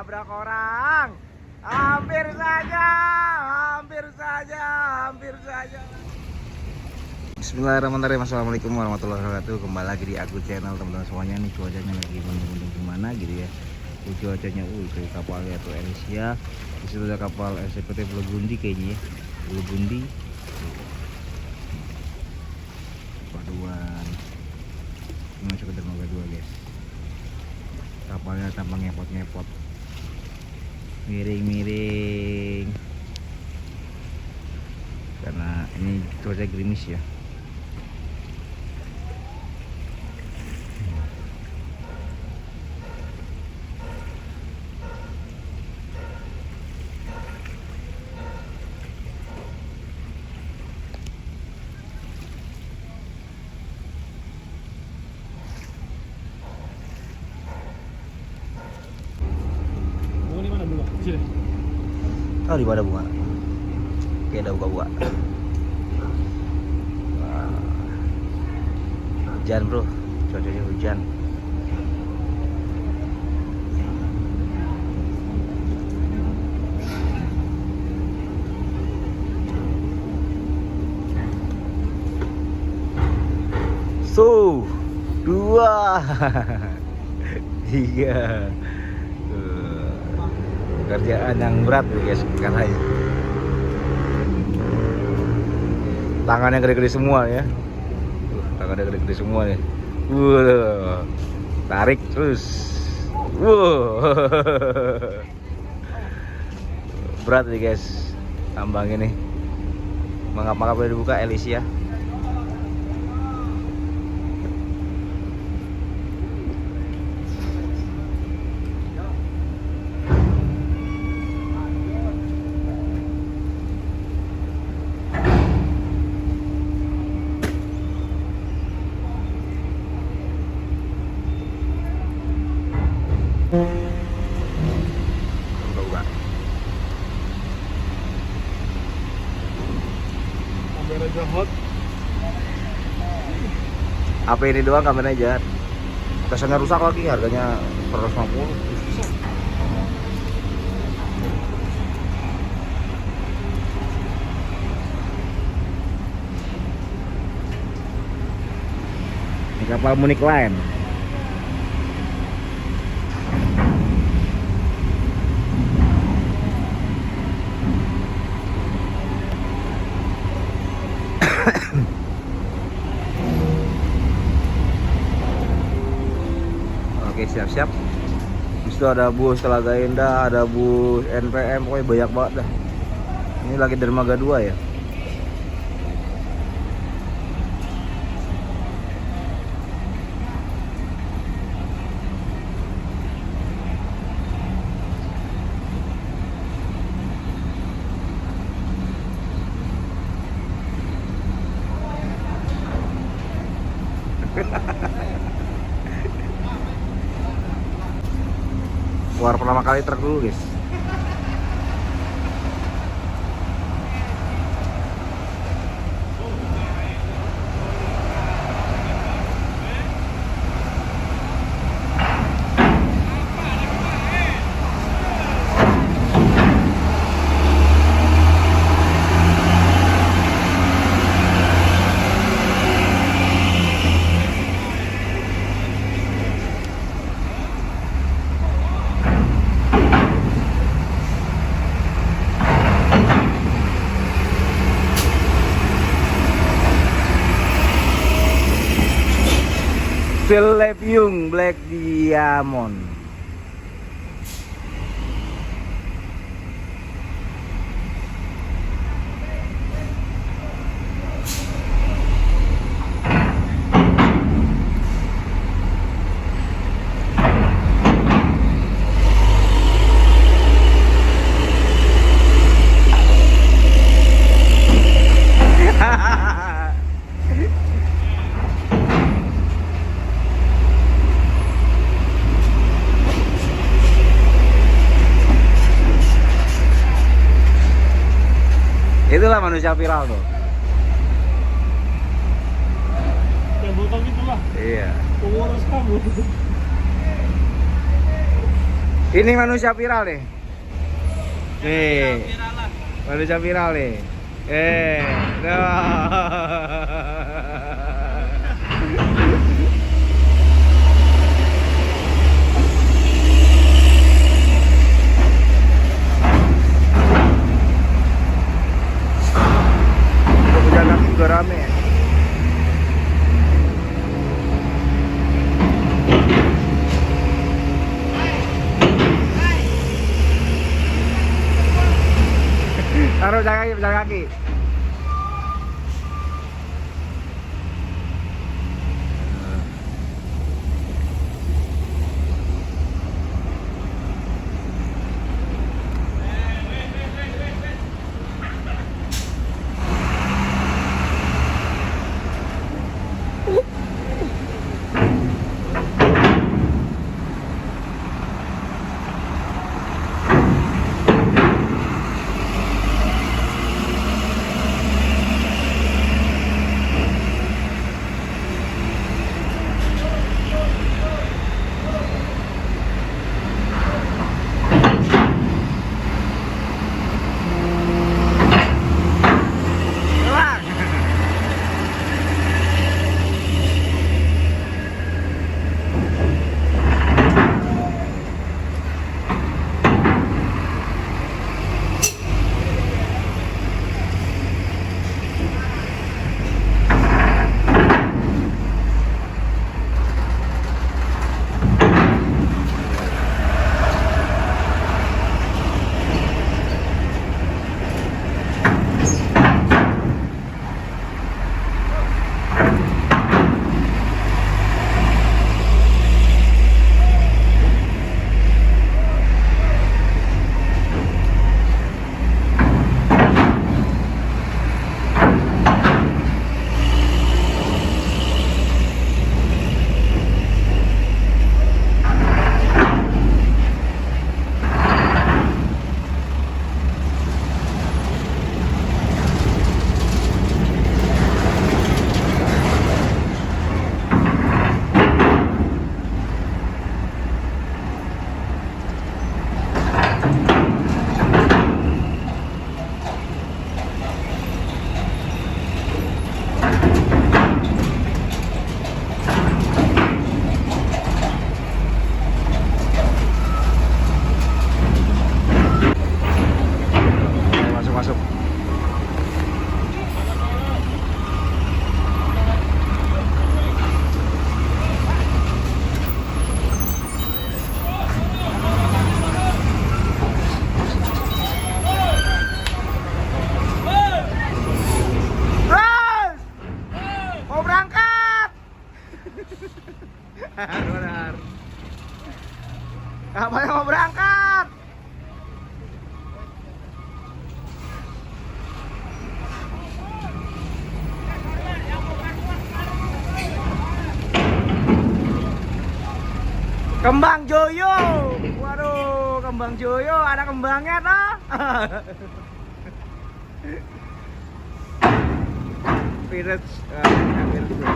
nabrak orang. Hampir saja. Bismillahirrahmanirrahim. Assalamualaikum warahmatullahi wabarakatuh. Kembali lagi di aku channel teman-teman semuanya. Nih cuacanya lagi mendung-mendung gimana gitu ya. Cuacanya itu kapalnya tuh Elisia. Di situ ada kapal SCPT Pulau Gundi kayaknya ya. Pulau Gundi. Paduan. Ini masuk ke dermaga 2 guys. Kapalnya tanpa ngepot-ngepot. Miring-miring. Karena ini cuaca gerimis ya. Oh, di mana bunga? Kayak ada buka-buka. Hujan bro, cuacanya hujan. So, 2 3 kerjaan yang berat nih guys katanya. Tangannya gede-gede semua ya. Tangannya gede-gede semua nih. Tarik terus. Berat nih guys tambang ini. Mengapa boleh dibuka Elisia? Kamera jahat. Apa ini doang kameranya jahat. Tasanya rusak lagi, harganya 150. Ini kapal Munich Line. Oke, siap-siap. Itu ada bus Telaga Indah, ada bus NPM, pokoknya banyak banget dah. Ini lagi dermaga 2 ya. Keluar pertama kali truk dulu guys. Selepiung Black Diamond. Itulah manusia viral tuh. Yang botol itulah. Iya. Pengurus kamu. Ini manusia viral nih. Nih. Manusia viral nih. Pejalan kaki juga rame ya. Taruh jalan kaki, jalan kaki. Masuk masuk. Terus mau berangkat. Benar. Kapan mau berangkat? Kembang Joyo. Waduh, kembang Joyo, ada kembangnya toh. Pirates ambil dulu.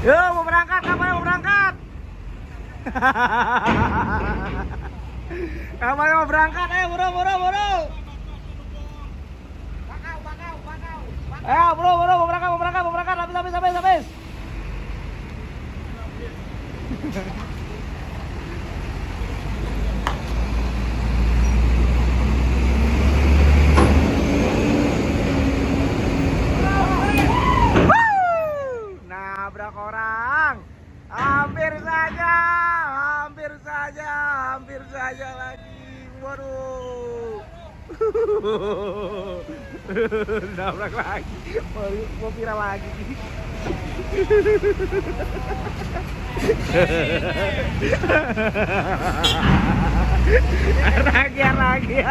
Yo, mau berangkat, kapan mau berangkat? Kapan mau berangkat? Bro. Bakau. Bro, mau berangkat, habis. Nabrak orang. Hampir saja lagi. Waduh. Nabrak lagi. Mau viral lagi. lagi.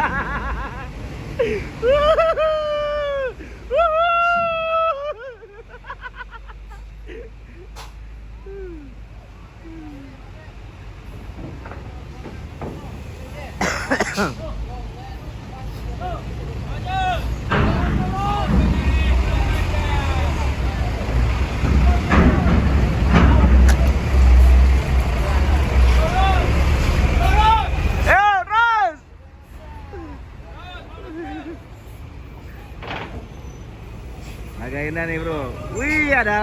Agak indah nih bro. Wih ada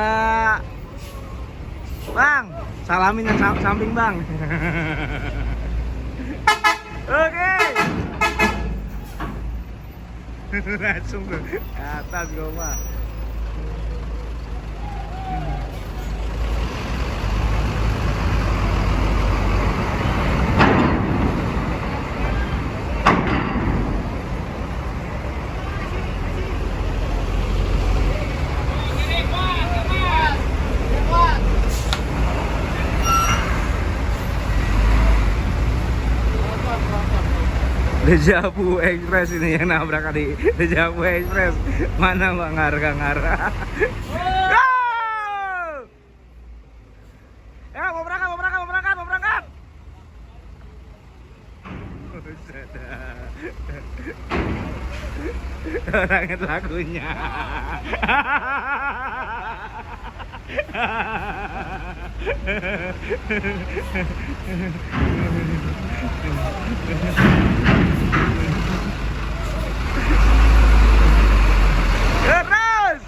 Bang, salamin yang samping bang. Oke. Langsung ke atas gua. Dejavu Express ini yang nabrak tadi. Dejavu Express. Mana Mbak ngarah-ngarah. Ya mau berangkat. Orangnya lagunya. Terus.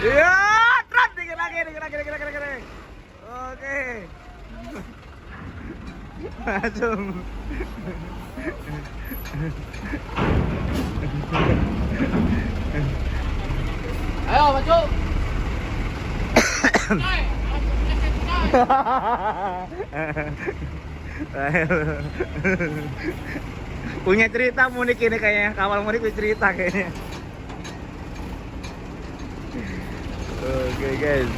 Ya, terus dikit lagi. Oke. Langsung. Ayo, maju. Punya cerita mudik ini kayaknya, kawal mudik punya cerita kayaknya. Oke guys.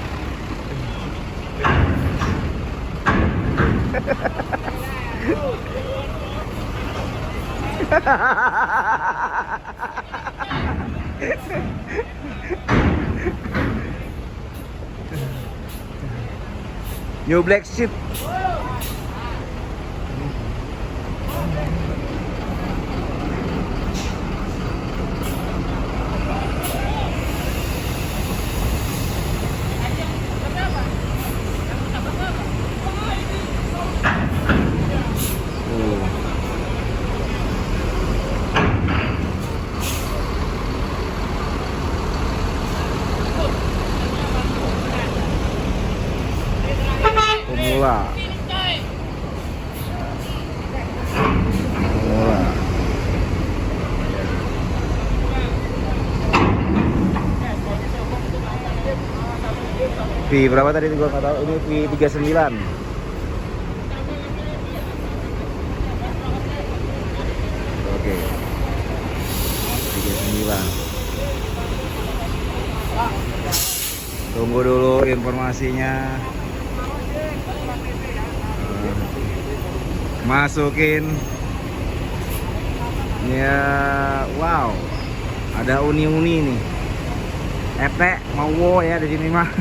New Black Sheep. Pemula. V berapa tadi gua nggak tahu. Ini V39. Oke. 39. Tunggu dulu informasinya. Masukin. Ya, wow. Ada uni-uni nih. Ete mau wo ya di sini mah.